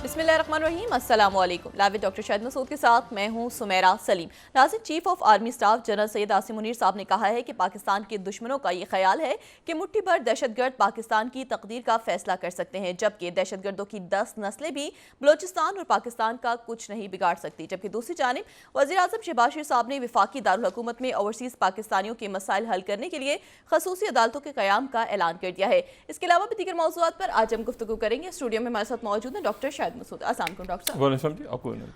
बिस्मिल्लाहिर्रहमानिर्रहीम, अस्सलाम वालेकुम। लाइव डॉक्टर शाहिद मसूद के साथ मैं हूं सुमेरा सलीम। नाज़रीन, chief of army staff general Syed Asim Munir साहब ने कहा है कि पाकिस्तान के दुश्मनों का ये ख्याल है कि मुट्ठी भर दहशतगर्द पाकिस्तान की तकदीर का फैसला कर सकते हैं, जबकि दहशतगर्दों की 10 नस्लें भी बलोचिस्तान और पाकिस्तान का कुछ नहीं बिगाड़ सकती। जबकि दूसरी जानिब वज़ीर आज़म शहबाज शरीफ साहब ने वफाकी दारुल हुकूमत में ओवरसीज़ पाकिस्तानियों के मसाइल हल करने के लिए खसूसी अदालतों के क़याम का ऐलान कर दिया है। इसके अलावा भी दीगर मौज़ूआत पर आज हम गुफ्तगू करेंगे। स्टूडियो में हमारे साथ मौजूद है डॉक्टर शाहिद मसूद। अस्सलाम वालेकुम डॉक्टर साहब।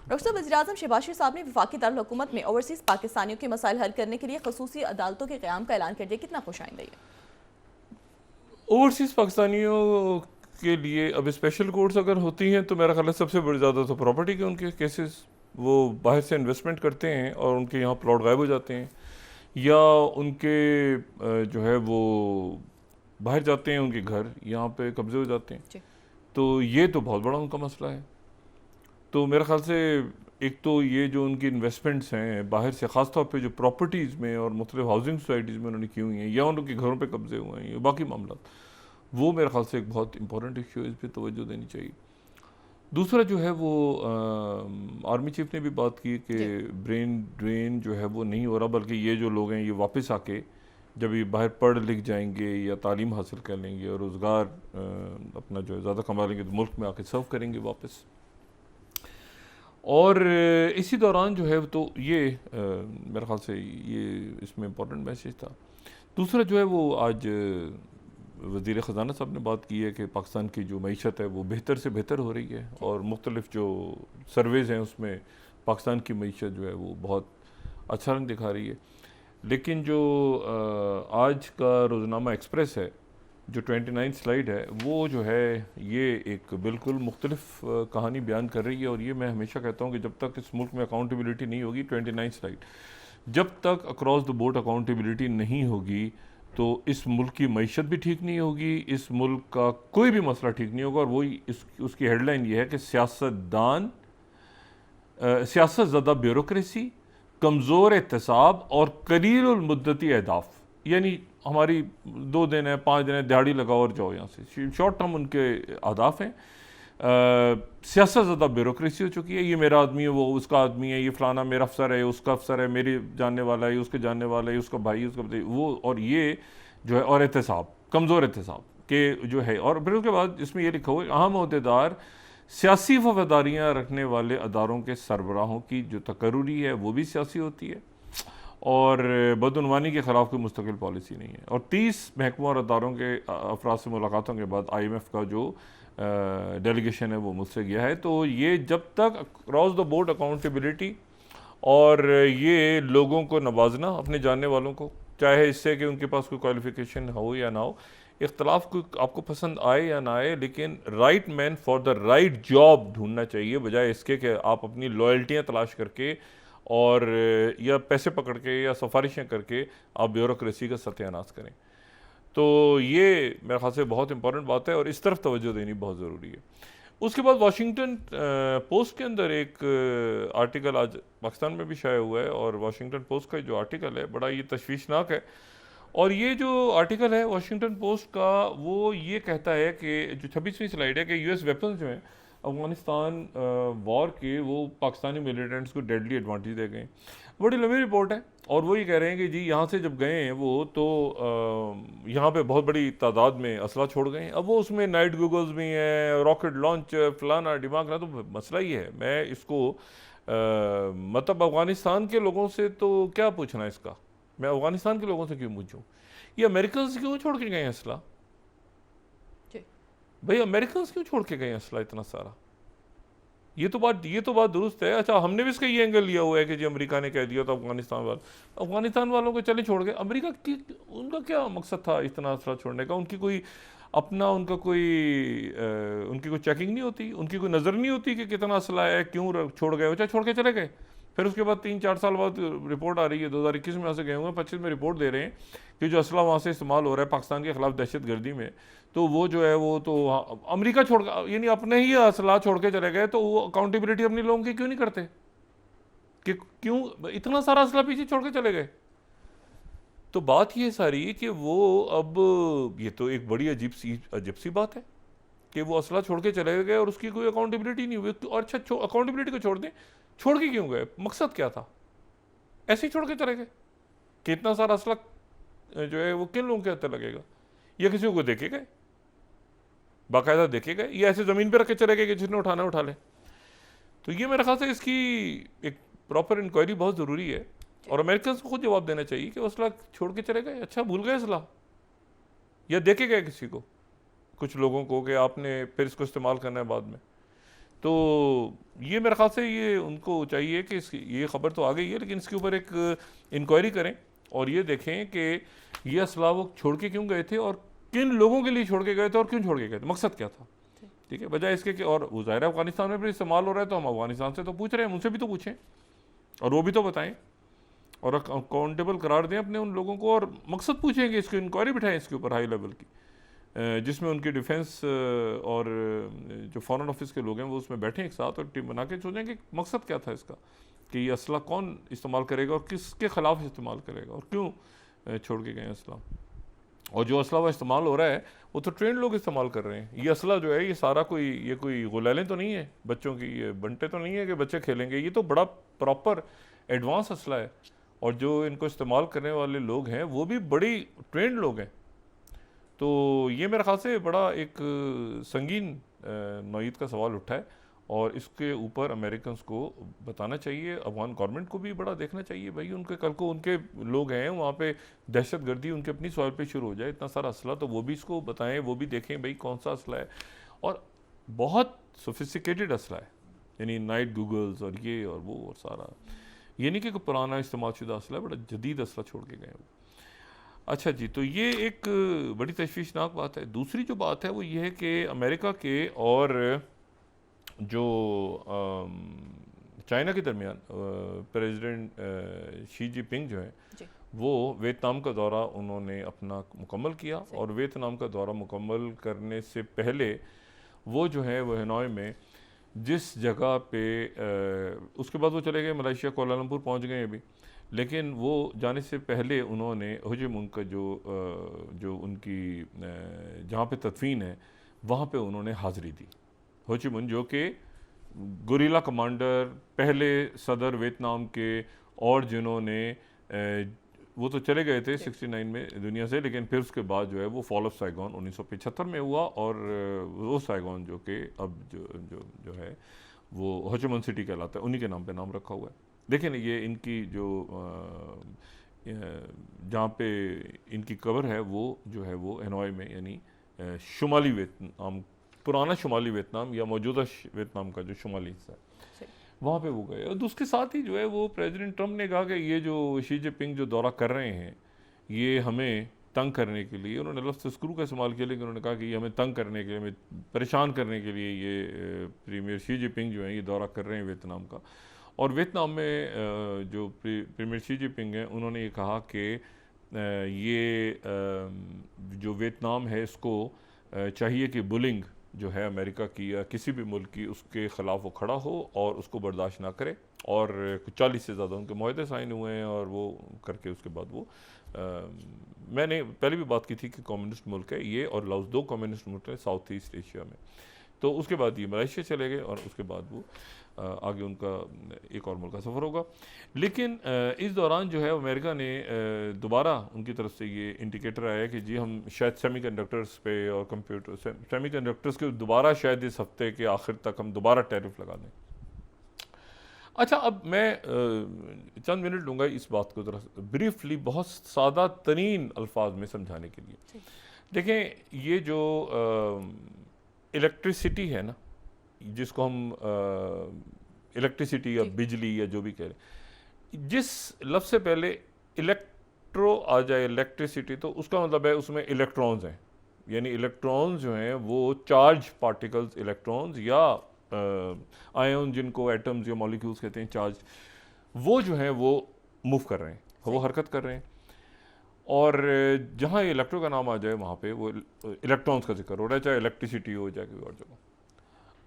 डॉक्टर साहब, वज़ीर आज़म शहबाज शरीफ साहब ने वफाकी दारुल हुकूमत में ओवरसीज़ पाकिस्तानियों के मसाइल हल करने के लिए खसूसी अदालतों के क़याम का ऐलान कर दिया, कितना खुश आइंदा है? ओवरसीज़ पाकिस्तानियों के लिए अब स्पेशल कोर्ट्स अगर होती हैं तो मेरा ख्याल है सबसे बड़ी ज़्यादा तो प्रॉपर्टी के उनके केसेस, वो बाहर से इन्वेस्टमेंट करते हैं और उनके यहाँ प्लॉट गायब हो जाते हैं, या उनके जो है वो बाहर जाते हैं, उनके घर यहाँ पे कब्जे हो जाते हैं। तो ये तो बहुत बड़ा उनका मसला है। तो मेरे ख्याल से एक तो ये जो उनकी इन्वेस्टमेंट्स हैं बाहर से, ख़ास तौर पे जो प्रॉपर्टीज़ में और मुख्तलिफ हाउसिंग सोसाइटीज़ में उन्होंने की हुई हैं, या उनके घरों पे कब्जे हुए हैं, बाकी मामला, वो मेरे ख्याल से एक बहुत इंपॉर्टेंट इशू है, इस पर तवज्जो देनी चाहिए। दूसरा जो है वो आर्मी चीफ ने भी बात की कि ब्रेन ड्रेन जो है वो नहीं हो रहा, बल्कि ये जो लोग हैं ये वापस आके जब ये बाहर पढ़ लिख जाएंगे या तालीम हासिल कर लेंगे और रोज़गार अपना जो है ज़्यादा कमा लेंगे तो मुल्क में आके सर्व करेंगे वापस। और इसी दौरान जो है तो ये मेरे ख्याल से ये इसमें इम्पोर्टेंट मैसेज था। दूसरा जो है वो आज वज़ीर ख़जाना साहब ने बात की है कि पाकिस्तान की जो मईशत है वो बेहतर से बेहतर हो रही है, और मुख्तलिफ जो सर्वेज़ हैं उसमें पाकिस्तान की मईशत जो है वो बहुत अच्छा रंग दिखा रही है। लेकिन जो आज का रोज़नामा एक्सप्रेस है, जो 29 स्लाइड है, वो जो है ये एक बिल्कुल मुख्तलिफ कहानी बयान कर रही है। और ये मैं हमेशा कहता हूँ कि जब तक इस मुल्क में अकाउंटेबिलिटी नहीं होगी, 29 स्लाइड, जब तक अक्रॉस द बोर्ड अकाउंटेबिलिटी नहीं होगी तो इस मुल्क की मईशत भी ठीक नहीं होगी, इस मुल्क का कोई भी मसला ठीक नहीं होगा। और वही उसकी हेडलाइन ये है कि सियासत ज़दा ब्यूरोक्रेसी, कमज़ोर एहतसाब और कलील मुद्दती अहदाफ, यानी हमारी 2 दिन है, 5 दिन है, दिहाड़ी लगाओ और जाओ यहाँ से, शॉर्ट टर्म उनके अहदाफ हैं। सियासत ज़्यादा ब्यूरोक्रेसी हो चुकी है, ये मेरा आदमी है, वो उसका आदमी है, ये फ़लाना मेरा अफसर है, उसका अफसर है, मेरे जानने वाला है, उसके जानने वाला है, उसका भाई, उसका वो, और ये जो है, और एहतसाब, कमज़ोर एहतसाब के जो है। और फिर उसके बाद इसमें ये लिखा हुआ है, अहम अहदेदार सियासी वफादारियाँ रखने वाले अदारों के सरबराहों की जो तकर्रुरी है वो भी सियासी होती है, और बदउनवानी के ख़िलाफ़ कोई मुस्तकिल पॉलिसी नहीं है। और 30 महकमों और अदारों के अफराद से मुलाकातों के बाद IMF का जो डेलीगेशन है वो मुझसे गया है। तो ये जब तक क्रॉस द बोर्ड अकाउंटेबिलिटी और ये लोगों को नवाजना, अपने जानने वालों को, चाहे इससे कि उनके पास कोई क्वालिफिकेशन हो या ना हो, इख्तलाफ कोई आपको पसंद आए या ना आए, लेकिन right man for the right job ढूंढना चाहिए, बजाय इसके कि आप अपनी लॉयल्टियाँ तलाश करके और या पैसे पकड़ के या सिफारिशें करके आप ब्यूरोक्रेसी का सत्यानाश करें। तो ये मेरे ख्याल से बहुत इंपॉर्टेंट बात है और इस तरफ तवज्जो देनी बहुत ज़रूरी है। उसके बाद वाशिंगटन पोस्ट के अंदर एक आर्टिकल आज पाकिस्तान में भी शाया हुआ है, और वाशिंगटन पोस्ट का जो आर्टिकल है बड़ा ये तशवीशनाक है। और ये जो आर्टिकल है वाशिंगटन पोस्ट का, वो ये कहता है कि जो 26वीं स्लाइड है कि US वेपन्स जो हैं अफ़गानिस्तान वॉर के, वो पाकिस्तानी मिलिटेंट्स को डेडली एडवांटेज दे गए। बड़ी लंबी रिपोर्ट है, और वो ये कह रहे हैं कि जी यहाँ से जब गए हैं वो तो यहाँ पे बहुत बड़ी तादाद में असला छोड़ गए हैं। अब वो उसमें नाइट गूगल्स भी हैं, रॉकेट लॉन्चर, फलाना डिमागना। तो मसला ये है, मैं इसको मतलब अफ़गानिस्तान के लोगों से तो क्या पूछना इसका, मैं अफ़गानिस्तान के लोगों से क्यों पूछूं, ये अमेरिकन क्यों छोड़ के गए असला? भाई अमेरिकन क्यों छोड़ के गए असला इतना सारा? ये तो बात दुरुस्त है। अच्छा, हमने भी इसका ये एंगल लिया हुआ है कि जी अमेरिका ने कह दिया तो अफगानिस्तान वालों को चले छोड़ गए। अमेरिका की उनका क्या मकसद था इतना असला छोड़ने का? उनकी कोई अपना उनकी कोई चेकिंग नहीं होती, उनकी कोई नज़र नहीं होती कि कितना असला है, क्यों छोड़ गए? अच्छा, छोड़ के चले गए। फिर उसके बाद 3-4 साल बाद रिपोर्ट आ रही है, 2021 में यहाँ से गए हुए हैं, 25 में रिपोर्ट दे रहे हैं कि जो असला वहाँ से इस्तेमाल हो रहा है पाकिस्तान के ख़िलाफ़ दहशत गर्दी में, तो वो जो है वो तो अमेरिका छोड़, यानी अपने ही असला छोड़ के चले गए। तो वो अकाउंटेबिलिटी अपने लोगों की क्यों नहीं करते कि क्यों इतना सारा असला पीछे छोड़ के चले गए? तो बात ये सारी कि वो अब ये तो एक बड़ी अजीब सी बात है कि वो असला छोड़ के चले गए और उसकी कोई अकाउंटेबिलिटी नहीं हुई। और अच्छा, अकाउंटेबिलिटी को छोड़ दें, छोड़ के क्यों गए, मकसद क्या था, ऐसे ही छोड़ के चले गए कि इतना सारा असला जो है वो किन लोगों के हत्या लगेगा, या किसी को देखे गए, बाकायदा देखे गए, या ऐसे ज़मीन पे रख के चले गए कि जिसने उठाना उठा ले। तो ये मेरे ख्याल से इसकी एक प्रॉपर इंक्वायरी बहुत ज़रूरी है, और अमेरिकन को खुद जवाब देना चाहिए कि वो असला छोड़ के चले गए, अच्छा भूल गए असला, या देखे गए किसी को, कुछ लोगों को, कि आपने फिर इसको इस्तेमाल करना है बाद में। तो ये मेरे ख्याल से ये उनको चाहिए कि ये खबर तो आ गई है, लेकिन इसके ऊपर एक इंक्वायरी करें और ये देखें कि ये असला वो छोड़ के क्यों गए थे, और किन लोगों के लिए छोड़ के गए थे, और क्यों छोड़ के गए थे, मकसद क्या था। ठीक है, बजाय इसके कि, और वो ज़ाहिर है अफगानिस्तान में भी इस्तेमाल हो रहा है, तो हम अफगानिस्तान से तो पूछ रहे हैं, उनसे भी तो पूछें और वो भी तो बताएं और अकाउंटेबल करार दें अपने उन लोगों को, और मकसद पूछें कि इसकी इंक्वायरी बिठाएं इसके ऊपर हाई लेवल की, जिसमें उनकी डिफेंस और जो फॉरेन ऑफिस के लोग हैं वो उसमें बैठें एक साथ और टीम बना के सोचें कि मकसद क्या था इसका, कि ये असला कौन इस्तेमाल करेगा और किसके ख़िलाफ़ इस्तेमाल करेगा, और क्यों छोड़ के गए असला। और जो असला वो इस्तेमाल हो रहा है वो तो ट्रेंड लोग इस्तेमाल कर रहे हैं। ये असला जो है ये सारा कोई गुलेलें तो नहीं है बच्चों की, ये बंटे तो नहीं है कि बच्चे खेलेंगे, ये तो बड़ा प्रॉपर एडवांस असला है, और जो इनको इस्तेमाल करने वाले लोग हैं वो भी बड़ी ट्रेंड लोग हैं। तो ये मेरे ख्याल से बड़ा एक संगीन नौयत का सवाल उठा है, और इसके ऊपर अमेरिकन को बताना चाहिए, अफगान गवर्नमेंट को भी बड़ा देखना चाहिए। भाई उनके कल को उनके लोग हैं वहाँ पे, दहशत गर्दी उनके अपनी सॉइल पे शुरू हो जाए, इतना सारा असला, तो वो भी इसको बताएं, वो भी देखें भाई कौन सा असला है, और बहुत सोफिस्टिकेटेड असला है, यानी नाइट गूगल्स और ये और वो और सारा, ये नहीं कि कोई पुराना इस्तेमाल शुदा असला है, बड़ा जदीद असला छोड़ के गए वो। अच्छा जी, तो ये एक बड़ी तशवीशनाक बात है। दूसरी जो बात है वो ये है कि अमेरिका के और जो चाइना के दरमियान प्रेसिडेंट शी जिनपिंग जो है वो वियतनाम का दौरा उन्होंने अपना मुकम्मल किया, और वियतनाम का दौरा मुकम्मल करने से पहले वो जो है वो हनोई में जिस जगह पे उसके बाद वो चले गए मलेशिया, कोलालमपुर पहुंच गए अभी, लेकिन वो जाने से पहले उन्होंने हो ची मिन्ह का जो उनकी जहाँ पे तदफीन है वहाँ पे उन्होंने हाज़िरी दी। हो ची मिन्ह जो कि गुरिल्ला कमांडर, पहले सदर वियतनाम के, और जिन्होंने वो तो चले गए थे 69 में दुनिया से, लेकिन फिर उसके बाद जो है वो फॉल ऑफ साइगॉन 1975 में हुआ, और वो साइगॉन जो कि अब जो है वो हो ची मिन्ह सिटी कहलाता है, उन्हीं के नाम पे नाम रखा हुआ है। देखें ना, ये इनकी जो जहाँ पे इनकी कब्र है वो जो है वो हनोई में, यानी शुमाली वियतनाम, पुराना शुमाली वियतनाम या मौजूदा वियतनाम का जो शुमाली हिस्सा है, वहाँ पे वो गए। और उसके साथ ही जो है वो प्रेसिडेंट ट्रम्प ने कहा कि ये जो शी जिनपिंग जो दौरा कर रहे हैं ये हमें तंग करने के लिए, उन्होंने लफ्ज़ स्क्रू का इस्तेमाल किया, लेकिन उन्होंने कहा कि ये हमें तंग करने के लिए, हमें परेशान करने के लिए ये प्रीमियर शी जिनपिंग जो है ये दौरा कर रहे हैं वियतनाम का। और वियतनाम में जो प्रीमियर शी जिनपिंग हैं उन्होंने ये कहा कि ये जो वियतनाम है इसको चाहिए कि बुलिंग जो है अमेरिका की या किसी भी मुल्क की, उसके ख़िलाफ़ वो खड़ा हो और उसको बर्दाश्त ना करे। और कुछ 40 से ज़्यादा उनके मुआहदे साइन हुए हैं, और वो करके उसके बाद वो मैंने पहले भी बात की थी कि कम्युनिस्ट मुल्क है ये, और लाओस 2 कम्युनिस्ट मुल्क है साउथ ईस्ट एशिया में। तो उसके बाद ये मलेशिया चले गए, और उसके बाद वो आगे उनका एक और मुल्क का सफ़र होगा। लेकिन इस दौरान जो है अमेरिका ने दोबारा उनकी तरफ से ये इंडिकेटर आया कि जी हम शायद सेमीकंडक्टर्स पे और कंप्यूटर सेमीकंडक्टर्स के दोबारा शायद इस हफ्ते के आखिर तक हम दोबारा टैरिफ लगा दें। अच्छा, अब मैं चंद मिनट लूँगा इस बात को ज़रा ब्रीफली बहुत सादा तरीन अल्फाज में समझाने के लिए। देखें, ये जो इलेक्ट्रिसिटी है ना, जिसको हम इलेक्ट्रिसिटी या बिजली या जो भी कह रहे, जिस लफ्ज़ से पहले इलेक्ट्रो आ जाए इलेक्ट्रिसिटी, तो उसका मतलब है उसमें इलेक्ट्रॉन्स हैं, यानी इलेक्ट्रॉन्स जो हैं वो चार्ज पार्टिकल्स इलेक्ट्रॉन्स या आयन, जिनको एटम्स या मॉलिक्यूल्स कहते हैं, चार्ज, वो जो हैं वो मूव कर रहे हैं, वो हरकत कर रहे हैं। और जहाँ इलेक्ट्रो का नाम आ जाए वहाँ पे वो इलेक्ट्रॉन्स का जिक्र हो रहा है, चाहे इलेक्ट्रिसिटी हो जाए कोई और जगह।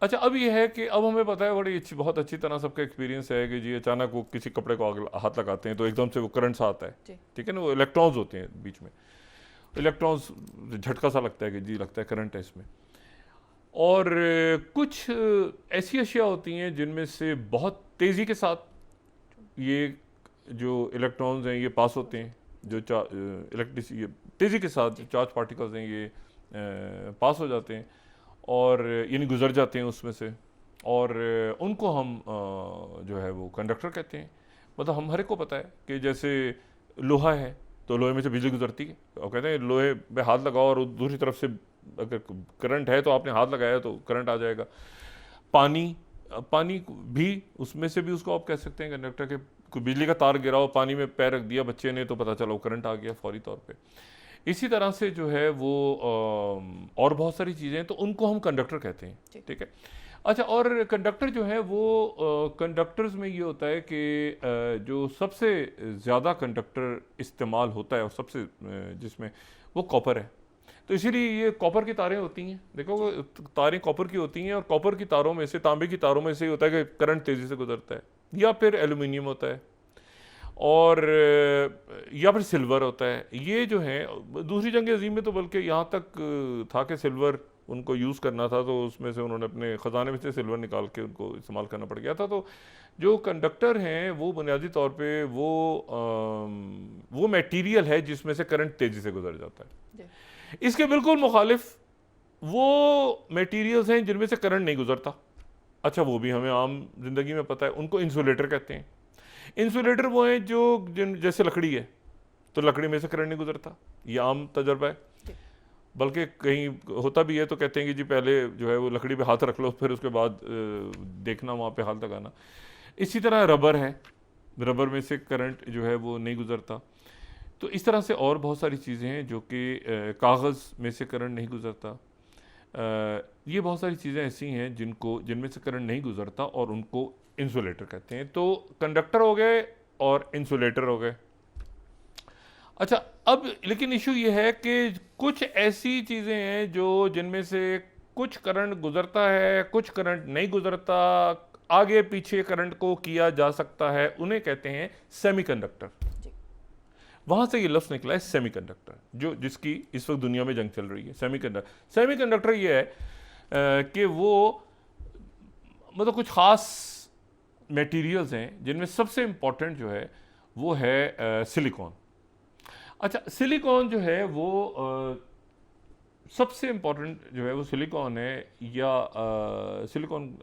अच्छा, अब ये है कि अब हमें पता है, बड़ी अच्छी बहुत अच्छी तरह सबका एक्सपीरियंस है कि जी अचानक वो किसी कपड़े को हाथ लगाते हैं तो एकदम से वो करंट सा आता है, ठीक है ना, वो इलेक्ट्रॉन्स होते हैं बीच में, इलेक्ट्रॉन्स झटका सा लगता है कि जी लगता है करंट है इसमें। और कुछ ऐसी अशिया होती हैं जिनमें से बहुत तेज़ी के साथ ये जो इलेक्ट्रॉन्स हैं ये पास होते हैं, जो इलेक्ट्रिसिटी ये तेज़ी के साथ जो चार्ज पार्टिकल्स हैं ये पास हो जाते हैं और यानी गुजर जाते हैं उसमें से, और उनको हम जो है वो कंडक्टर कहते हैं। मतलब हम हर एक को पता है कि जैसे लोहा है तो लोहे में से बिजली गुजरती है, और कहते हैं लोहे पे हाथ लगाओ और दूसरी तरफ से अगर करंट है तो आपने हाथ लगाया तो करंट आ जाएगा। पानी पानी भी उसमें से भी उसको आप कह सकते हैं कंडक्टर के। कोई बिजली का तार गिरा हो, पानी में पैर रख दिया बच्चे ने तो पता चला वो करंट आ गया फौरी तौर पे। इसी तरह से जो है वो और बहुत सारी चीज़ें हैं तो उनको हम कंडक्टर कहते हैं, ठीक है। अच्छा, और कंडक्टर जो है वो कंडक्टर्स में ये होता है कि जो सबसे ज़्यादा कंडक्टर इस्तेमाल होता है और सबसे जिसमें वो कॉपर है, तो इसीलिए ये कॉपर की तारें होती हैं। देखो तारें कॉपर की होती हैं और कॉपर की तारों में से, तांबे की तारों में से ये होता है कि करंट तेज़ी से गुजरता है, या फिर एल्यूमिनियम होता है और या फिर सिल्वर होता है। ये जो है दूसरी जंग अजीम में तो बल्कि यहाँ तक था कि सिल्वर उनको यूज़ करना था, तो उसमें से उन्होंने अपने ख़जाने में से सिल्वर निकाल के उनको इस्तेमाल करना पड़ गया था। तो जो कंडक्टर हैं वो बुनियादी तौर पे वो मटेरियल है जिसमें से करंट तेज़ी से गुजर जाता है। इसके बिल्कुल मुखालिफ वो मटेरियल्स हैं जिनमें से करंट नहीं गुजरता। अच्छा, वो भी हमें आम जिंदगी में पता है, उनको इंसुलेटर कहते हैं। इंसुलेटर वो हैं जो जैसे लकड़ी है तो लकड़ी में से करंट नहीं गुजरता, ये आम तजर्बा है। बल्कि कहीं होता भी है तो कहते हैं कि जी पहले जो है वो लकड़ी पे हाथ रख लो, फिर उसके बाद देखना वहाँ पे हाथ लगाना। इसी तरह रबर है, रबर में से करंट जो है वो नहीं गुजरता। तो इस तरह से और बहुत सारी चीज़ें हैं जो कि कागज़ में से करंट नहीं गुजरता। ये बहुत सारी चीज़ें ऐसी हैं जिनमें से करंट नहीं गुजरता और उनको इंसुलेटर कहते हैं। तो कंडक्टर हो गए और इंसुलेटर हो गए। अच्छा, अब लेकिन इशू ये है कि कुछ ऐसी चीज़ें हैं जिनमें से कुछ करंट गुजरता है, कुछ करंट नहीं गुजरता, आगे पीछे करंट को किया जा सकता है, उन्हें कहते हैं सेमीकंडक्टर। वहाँ से ये लफ्ज़ निकला है सेमीकंडक्टर, जिसकी इस वक्त दुनिया में जंग चल रही है। सेमीकंडक्टर ये है कि वो मतलब कुछ ख़ास मटेरियल्स हैं जिनमें सबसे इम्पॉर्टेंट जो है वो है सिलिकॉन। अच्छा, सिलिकॉन जो है वो सबसे इम्पॉर्टेंट जो है वो सिलिकॉन है, या सिलिकॉन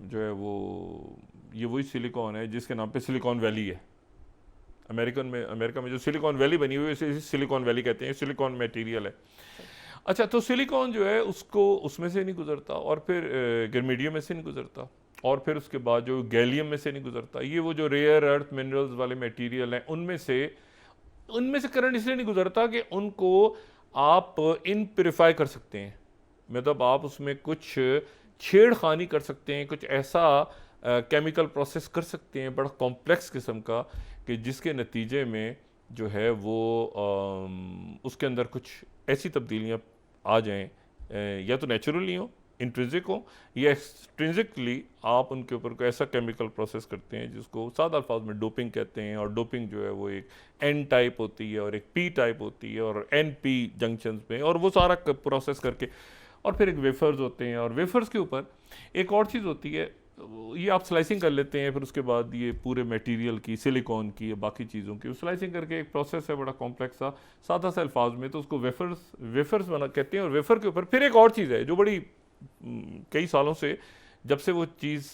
जो है वो ये वही सिलिकॉन है जिसके नाम पे सिलिकॉन वैली है। अमेरिका में जो सिलिकॉन वैली बनी हुई है इसे सिलिकॉन वैली कहते हैं, सिलिकॉन मटेरियल है। अच्छा, तो सिलिकॉन जो है उसको उसमें से नहीं गुजरता, और फिर गर्मीडियम में से नहीं गुजरता, और फिर उसके बाद जो गैलियम में से नहीं गुजरता। ये वो जो रेयर अर्थ मिनरल्स वाले मटेरियल हैं उनमें से करंट इसलिए नहीं गुजरता कि उनको आप इनप्यूरिफाई कर सकते हैं, मतलब आप उसमें कुछ छेड़खानी कर सकते हैं, कुछ ऐसा केमिकल प्रोसेस कर सकते हैं बड़ा कॉम्प्लेक्स किस्म का कि जिसके नतीजे में जो है वो उसके अंदर कुछ ऐसी तब्दीलियाँ आ जाएं, या तो नेचुरली हो, इंट्रिंसिक हो, या एक्सट्रिंसिकली आप उनके ऊपर कोई ऐसा केमिकल प्रोसेस करते हैं जिसको सादा अल्फाज में डोपिंग कहते हैं। और डोपिंग जो है वो एक एन टाइप होती है और एक पी टाइप होती है और एन पी जंक्शंस में, और वो सारा प्रोसेस करके और फिर एक वेफर्स होते हैं, और वेफर्स के ऊपर एक और चीज़ होती है, ये आप स्लाइसिंग कर लेते हैं, फिर उसके बाद ये पूरे मटेरियल की, सिलिकॉन की या बाकी चीज़ों की स्लाइसिंग करके एक प्रोसेस है बड़ा कॉम्प्लेक्स सा, सादा सा अल्फाज में, तो उसको वेफर्स बना कहते हैं। और वेफर के ऊपर फिर एक और चीज़ है जो बड़ी कई सालों से, जब से वो चीज़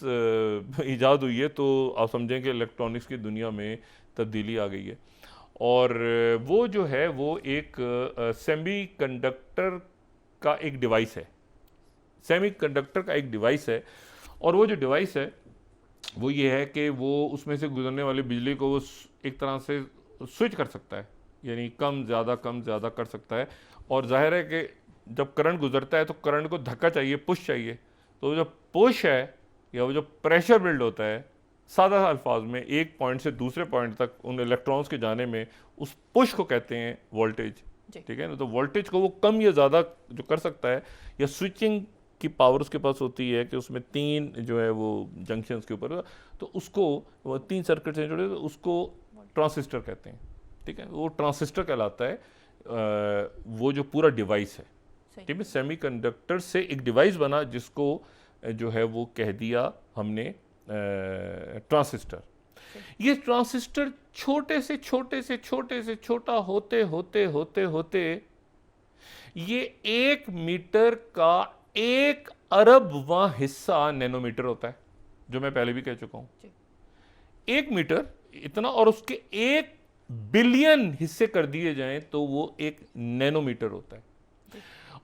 ईजाद हुई है तो आप समझें कि इलेक्ट्रॉनिक्स की दुनिया में तब्दीली आ गई है, और वो जो है वो एक सेमीकंडक्टर का एक डिवाइस है। सेमीकंडक्टर का एक डिवाइस है, और वो जो डिवाइस है वो ये है कि वो उसमें से गुजरने वाली बिजली को वो एक तरह से स्विच कर सकता है, यानी कम ज़्यादा कर सकता है। और जाहिर है कि जब करंट गुजरता है तो करंट को धक्का चाहिए, पुश चाहिए, तो वो जो पुश है या वो जो प्रेशर बिल्ड होता है, सादा अल्फाज में एक पॉइंट से दूसरे पॉइंट तक उन इलेक्ट्रॉन्स के जाने में, उस पुश को कहते हैं वोल्टेज, ठीक है ना। तो वोल्टेज को वो कम या ज़्यादा जो कर सकता है, या स्विचिंग की पावर उसके पास होती है कि उसमें 3 जो है वो जंक्शंस के ऊपर, तो उसको वो 3 सर्किट से जुड़े, तो उसको ट्रांसिस्टर कहते हैं, ठीक है। वो ट्रांसिस्टर कहलाता है वो जो पूरा डिवाइस है। ठीक है, सेमीकंडक्टर से एक डिवाइस बना जिसको जो है वो कह दिया हमने ट्रांजिस्टर। ये ट्रांजिस्टर छोटे से छोटे से छोटे से छोटा होते होते होते होते ये 1 मीटर का 1 अरबवां हिस्सा नैनोमीटर होता है, जो मैं पहले भी कह चुका हूं। 1 मीटर इतना, और उसके 1 बिलियन हिस्से कर दिए जाएं तो वो 1 नैनोमीटर होता है।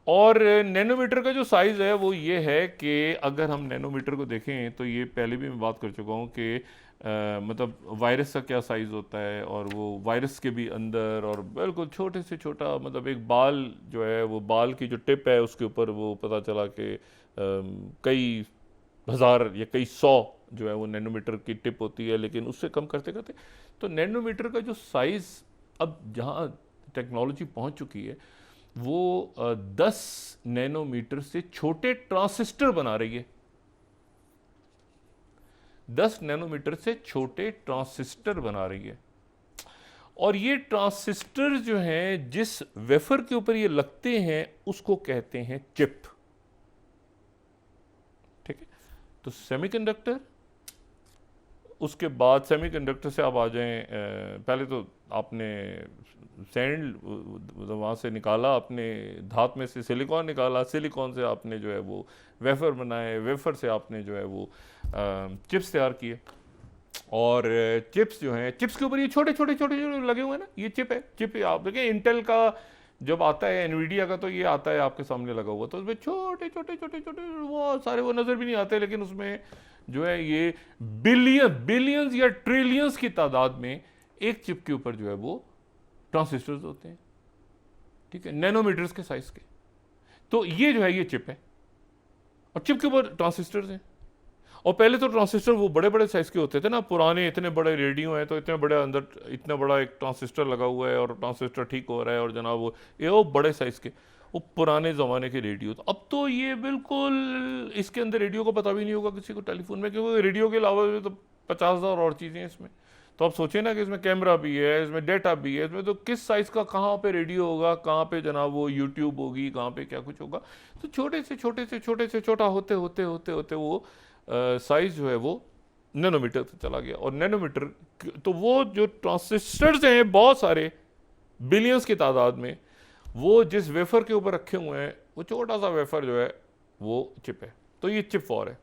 और नैनोमीटर का जो साइज़ है वो ये है कि अगर हम नैनोमीटर को देखें तो ये पहले भी मैं बात कर चुका हूँ कि मतलब वायरस का क्या साइज़ होता है, और वो वायरस के भी अंदर, और बिल्कुल छोटे से छोटा, मतलब एक बाल जो है वो बाल की जो टिप है उसके ऊपर वो पता चला कि कई हज़ार या कई सौ जो है वो नैनोमीटर की टिप होती है, लेकिन उससे कम करते करते तो नैनोमीटर का जो साइज़ अब जहाँ टेक्नोलॉजी पहुँच चुकी है वो 10 नैनोमीटर से छोटे ट्रांजिस्टर बना रही है। 10 नैनोमीटर से छोटे ट्रांजिस्टर बना रही है। और ये ट्रांजिस्टर जो हैं जिस वेफर के ऊपर ये लगते हैं उसको कहते हैं चिप। ठीक है, तो सेमीकंडक्टर, उसके बाद सेमीकंडक्टर से आप आ जाएं, पहले तो आपने सैंड वहाँ से निकाला, आपने धात में से सिलिकॉन निकाला, सिलिकॉन से आपने जो है वो वेफर बनाए, वेफर से आपने जो है वो चिप्स तैयार किए। और चिप्स जो हैं, चिप्स के ऊपर ये छोटे छोटे छोटे छोटे लगे हुए हैं ना, ये चिप है। चिप आप देखिए इंटेल का जब आता है, एनवीडिया का तो ये आता है आपके सामने लगा हुआ, तो उसमें छोटे छोटे छोटे छोटे वो सारे वो नज़र भी नहीं आते, लेकिन उसमें जो है ये बिलियंस या ट्रिलियंस की तादाद में एक चिप के ऊपर जो है वो ट्रांजिस्टर्स होते हैं। ठीक है, नैनोमीटर्स के साइज के। तो ये जो है ये चिप है, और चिप के ऊपर ट्रांजिस्टर्स हैं। और पहले तो ट्रांजिस्टर वो बड़े बड़े साइज के होते थे ना, पुराने इतने बड़े रेडियो हैं तो इतने बड़े अंदर इतना बड़ा एक ट्रांजिस्टर लगा हुआ है और ट्रांजिस्टर ठीक हो रहा है, और जनाब वो बड़े साइज के, वो पुराने ज़माने के रेडियो। तो अब तो ये बिल्कुल इसके अंदर रेडियो को पता भी नहीं होगा किसी को टेलीफोन में, क्योंकि रेडियो के अलावा भी तो 50,000 और चीज़ें हैं इसमें। तो आप सोचिए ना कि इसमें कैमरा भी है, इसमें डेटा भी है, इसमें तो किस साइज़ का कहाँ पे रेडियो होगा, कहाँ पे जनाब वो यूट्यूब होगी, कहाँ पे क्या कुछ होगा। तो छोटे से छोटे से छोटे से छोटा होते होते होते होते वो साइज़ जो है वो नैनोमीटर तक चला गया। और नैनोमीटर तो वो जो ट्रांजिस्टर्स हैं बहुत सारे बिलियंस की तादाद में, वो जिस वेफर के ऊपर रखे हुए हैं वो छोटा सा वेफर जो है वो चिप है। तो ये चिप वॉर है।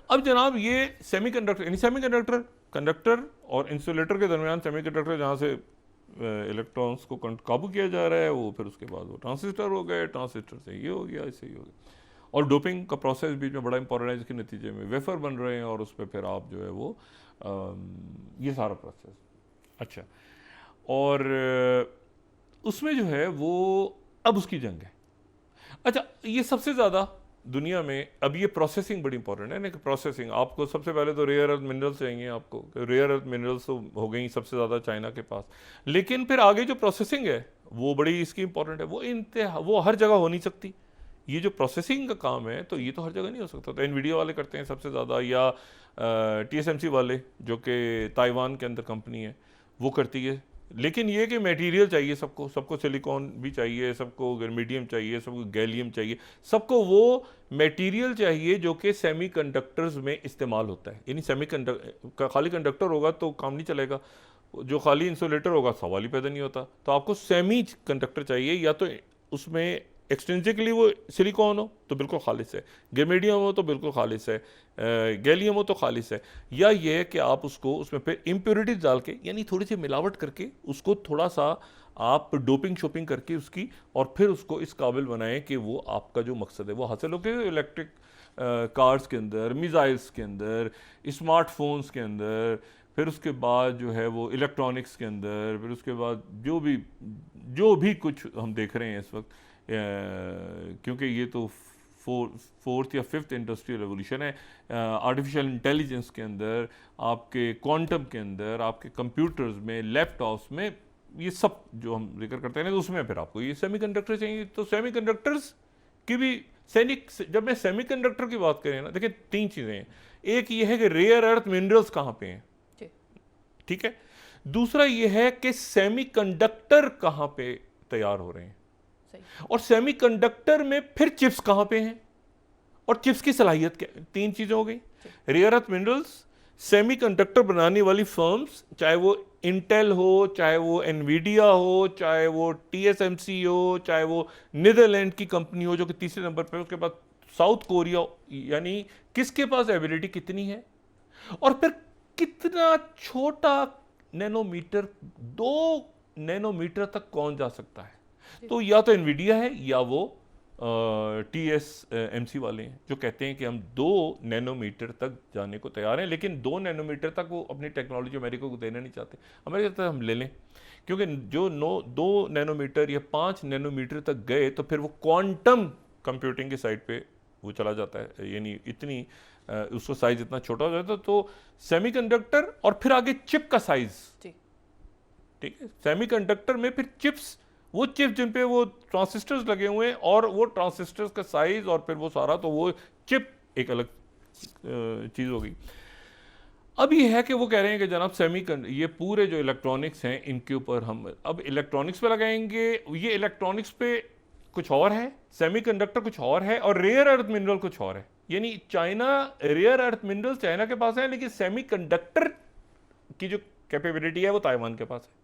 अब जनाब ये सेमीकंडक्टर, यानी सेमीकंडक्टर, कंडक्टर और इंसुलेटर के दरमियान सेमीकंडक्टर जहाँ से इलेक्ट्रॉन्स को काबू किया जा रहा है, वो फिर उसके बाद वो ट्रांजिस्टर हो गए, ट्रांजिस्टर से ये हो गया, इससे ये हो गया। और डोपिंग का प्रोसेस बीच में बड़ा इंपॉर्टेंट है, जिसके नतीजे में वेफर बन रहे हैं और उस पर फिर आप जो है वो ये सारा प्रोसेस। अच्छा, और उसमें जो है वो अब उसकी जंग है। अच्छा, ये सबसे ज़्यादा दुनिया में अब ये प्रोसेसिंग बड़ी इंपॉर्टेंट है ना, कि प्रोसेसिंग आपको सबसे पहले तो रेयर अर्थ मिनरल्स चाहिए आपको। रेयर अर्थ मिनरल्स तो हो गई सबसे ज़्यादा चाइना के पास, लेकिन फिर आगे जो प्रोसेसिंग है वो बड़ी इसकी इंपॉर्टेंट है। वो हर जगह हो नहीं सकती। ये जो प्रोसेसिंग का काम है तो ये तो हर जगह नहीं हो सकता। तो एनवीडिया वाले करते हैं सबसे ज़्यादा, या TSMC वाले जो कि ताइवान के अंदर कंपनी है वो करती है। लेकिन ये कि मटेरियल चाहिए सबको सिलिकॉन भी चाहिए, सबको मीडियम चाहिए, सबको गैलियम चाहिए, सबको वो मटेरियल चाहिए जो कि सेमीकंडक्टर्स में इस्तेमाल होता है। यानी सेमीकंडक्टर खाली कंडक्टर होगा तो काम नहीं चलेगा, जो खाली इंसुलेटर होगा सवाल ही पैदा नहीं होता। तो आपको सेमी कंडक्टर चाहिए, या तो उसमें एक्सटेंसिकली वो सिलिकॉन हो तो बिल्कुल खालिस है, गेमेडियम हो तो बिल्कुल खालिस है, गैलियम हो तो खालिस है, या ये है कि आप उसको उसमें फिर इम्प्योरिटीज डाल के, यानी थोड़ी सी मिलावट करके उसको थोड़ा सा आप डोपिंग शोपिंग करके उसकी, और फिर उसको इस काबिल बनाएं कि वो आपका जो मकसद है वो हासिल हो के इलेक्ट्रिक कार्स के अंदर, मिसाइल्स के अंदर, स्मार्टफोन्स के अंदर, फिर उसके बाद जो है वो इलेक्ट्रॉनिक्स के अंदर, फिर उसके बाद जो भी कुछ हम देख रहे हैं इस वक्त, क्योंकि ये तो फोर्थ या फिफ्थ इंडस्ट्रियल रेवोल्यूशन है। आर्टिफिशियल इंटेलिजेंस के अंदर, आपके क्वांटम के अंदर, आपके कंप्यूटर्स में, लैपटॉप्स में, ये सब जो हम जिक्र करते हैं ना, तो उसमें फिर आपको ये सेमीकंडक्टर चाहिए। तो सेमीकंडक्टर्स की भी जब मैं सेमीकंडक्टर की बात करें ना, देखिए 3 चीज़ें हैं। एक ये है कि रेयर अर्थ मिनरल्स कहाँ पे हैं, ठीक है। दूसरा ये है कि सेमीकंडक्टर कहाँ पे तैयार हो रहे हैं, और सेमीकंडक्टर में फिर चिप्स कहाँ पे हैं और चिप्स की सलाहियत क्या? तीन चीजें हो गई, रेयर अर्थ मिनरल्स, सेमीकंडक्टर बनाने वाली फर्म्स, चाहे वो इंटेल हो, चाहे वो एनवीडिया हो, चाहे वो टीएसएमसी हो, चाहे वो नीदरलैंड की कंपनी हो जो कि तीसरे नंबर पे, उसके बाद साउथ कोरिया, यानी किसके पास एबिलिटी कितनी है और फिर कितना छोटा नैनोमीटर, 2 नैनोमीटर तक कौन जा सकता है। तो या तो एनवीडिया है या वो टीएसएमसी वाले हैं जो कहते हैं कि हम 2 नैनोमीटर तक जाने को तैयार हैं, लेकिन 2 नैनोमीटर तक वो अपनी टेक्नोलॉजी अमेरिका को देना नहीं चाहते। अमेरिका कहता है हम ले लें, क्योंकि जो 2 नैनोमीटर या 5 नैनोमीटर तक गए तो फिर वो क्वांटम कंप्यूटिंग की साइड पे वो चला जाता है, यानी इतनी उसका साइज इतना छोटा हो जाता है। तो सेमीकंडक्टर और फिर आगे चिप का साइज, ठीक है, सेमीकंडक्टर में फिर चिप्स, वो चिप्स जिन पे वो ट्रांजिस्टर्स लगे हुए हैं और वो ट्रांजिस्टर्स का साइज और फिर वो सारा, तो वो चिप एक अलग चीज हो गई। अब ये है कि वो कह रहे हैं कि जनाब ये पूरे जो इलेक्ट्रॉनिक्स हैं इनके ऊपर हम अब इलेक्ट्रॉनिक्स पे लगाएंगे। ये इलेक्ट्रॉनिक्स पे कुछ और है, सेमीकंडक्टर कुछ और है और रेयर अर्थ मिनरल कुछ और है। यानी China, rare earth mineral China के पास है, लेकिन सेमीकंडक्टर की जो कैपेबिलिटी है वो ताइवान के पास है।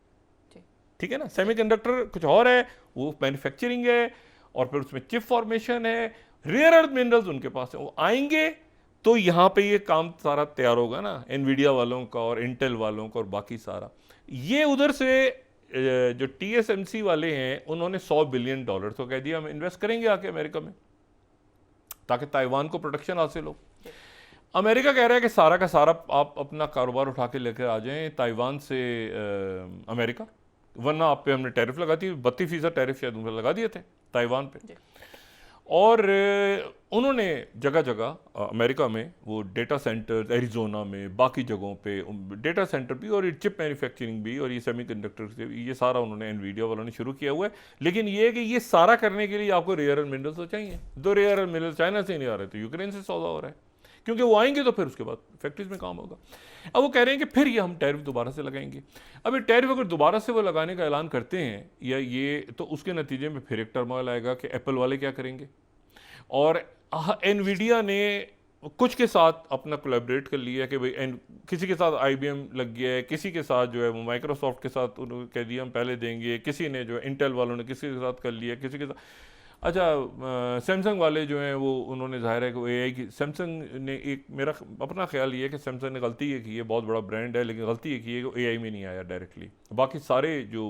ठीक है ना, सेमीकंडक्टर कुछ और है, वो मैन्युफैक्चरिंग है और फिर उसमें चिप फॉर्मेशन है। रेयर अर्थ मिनरल्स उनके पास है, वो आएंगे तो यहाँ पे ये काम सारा तैयार होगा ना, एनवीडिया वालों का और इंटेल वालों का और बाकी सारा। ये उधर से जो टीएसएमसी वाले हैं उन्होंने $100 बिलियन तो कह दिया हम इन्वेस्ट करेंगे आके अमेरिका में, ताकि ताइवान को प्रोटेक्शन हासिल हो। अमेरिका कह रहा है कि सारा का सारा आप अपना कारोबार उठा के लेकर आ जाएं ताइवान से अमेरिका, वरना आप पे हमने टैरिफ लगा दी, 32% टैरिफ शायद उन्होंने लगा दिए थे ताइवान पे। और उन्होंने जगह जगह अमेरिका में वो डेटा सेंटर्स, एरिजोना में, बाकी जगहों पे डेटा सेंटर भी और चिप मैन्युफैक्चरिंग भी और ये सेमीकंडक्टर से ये सारा उन्होंने एनवीडिया वालों ने शुरू किया हुआ है। लेकिन ये है कि ये सारा करने के लिए आपको रेयर अर्थ मिनरल्स तो चाहिए। 2 रेयर अर्थ मिनरल्स चाइना से नहीं आ रहे, तो यूक्रेन से सौदा हो रहा है, क्योंकि वो आएंगे तो फिर उसके बाद फैक्ट्रीज में काम होगा। अब वो कह रहे हैं कि फिर ये हम टैरिफ दोबारा से लगाएंगे। अब ये टैरिफ अगर दोबारा से वो लगाने का ऐलान करते हैं या ये, तो उसके नतीजे में फिर एक टर्मोइल आएगा कि एप्पल वाले क्या करेंगे। और एनवीडिया ने कुछ के साथ अपना कोलैबोरेट कर लिया कि भाई किसी के साथ IBM लग गया है, किसी के साथ जो है वो माइक्रोसॉफ्ट के साथ उन्होंने कह दिया हम पहले देंगे, किसी ने जो है इंटेल वालों ने किसी के साथ कर लिया, किसी के साथ। अच्छा, सैमसंग वाले जो हैं वो उन्होंने जाहिर है कि AI की, सैमसंग ने एक, मेरा अपना ख्याल ये है कि सैमसंग ने गलती ये की है, बहुत बड़ा ब्रांड है लेकिन गलती ये की है कि AI में नहीं आया डायरेक्टली। बाकी सारे जो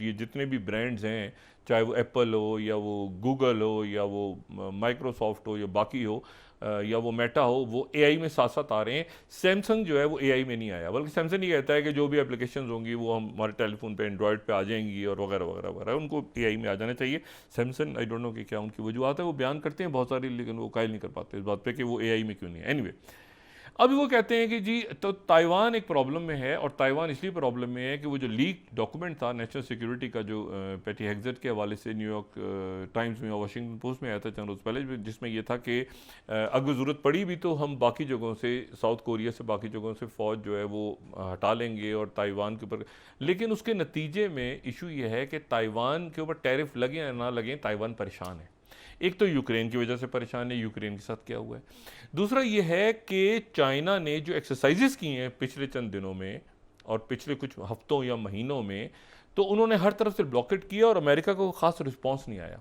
ये जितने भी ब्रांड्स हैं, चाहे वो एप्पल हो या वो गूगल हो या वो माइक्रोसॉफ्ट हो या बाकी हो या वो मेटा हो, वो AI में साथ साथ आ रहे हैं। सैमसंग जो है वो AI में नहीं आया, बल्कि सैमसंग ये कहता है कि जो भी एप्लीकेशंस होंगी वो हमारे टेलीफोन पे, एंड्रॉयड पे आ जाएंगी और वगैरह वगैरह वगैरह, उनको AI में आ जाना चाहिए। सैमसंग आई डोंट नो कि क्या उनकी वजूहत है, वो बयान करते हैं बहुत सारी, लेकिन वो कायल नहीं कर पाते इस बात पे कि वो AI में क्यों नहीं है। एनीवे, अभी वो कहते हैं कि जी तो ताइवान एक प्रॉब्लम में है, और ताइवान इसलिए प्रॉब्लम में है कि वो जो लीक डॉक्यूमेंट था नेशनल सिक्योरिटी का, जो पेटी हेग्जेट के हवाले से न्यूयॉर्क टाइम्स में और वाशिंगटन पोस्ट में आया था चंद रोज़ पहले, जिसमें ये था कि अगर ज़रूरत पड़ी भी तो हम बाकी जगहों से, साउथ कोरिया से, बाकी जगहों से फ़ौज जो है वो हटा लेंगे और ताइवान के ऊपर। लेकिन उसके नतीजे में इशू ये है कि ताइवान के ऊपर टैरिफ लगे या ना लगे, ताइवान परेशान है। एक तो यूक्रेन की वजह से परेशान है, यूक्रेन के साथ क्या हुआ है। दूसरा ये है कि चाइना ने जो एक्सरसाइजेस की हैं पिछले चंद दिनों में और पिछले कुछ हफ्तों या महीनों में, तो उन्होंने हर तरफ से ब्लॉकेट किया और अमेरिका को खास रिस्पांस नहीं आया।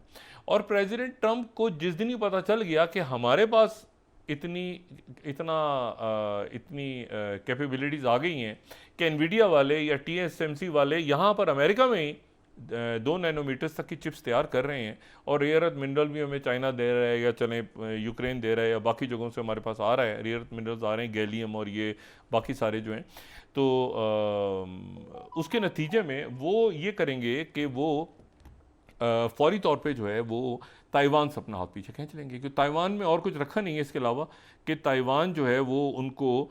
और प्रेसिडेंट ट्रंप को जिस दिन ही पता चल गया कि हमारे पास इतनी कैपेबिलिटीज़ आ गई हैं कि एनवीडिया वाले या TSMC वाले यहाँ पर अमेरिका में ही 2 नैनोमीटर्स तक की चिप्स तैयार कर रहे हैं, और रेयर अर्थ मिनरल भी हमें चाइना दे रहा है या चले यूक्रेन दे रहा है या बाकी जगहों से हमारे पास आ रहा है, रेयर अर्थ मिनरल्स आ रहे हैं, गैलियम और ये बाकी सारे जो हैं। तो उसके नतीजे में वो ये करेंगे कि वो फौरी तौर पे जो है वो ताइवान से अपना हाथ पीछे खींच लेंगे, क्योंकि ताइवान में और कुछ रखा नहीं है इसके अलावा कि ताइवान जो है वो उनको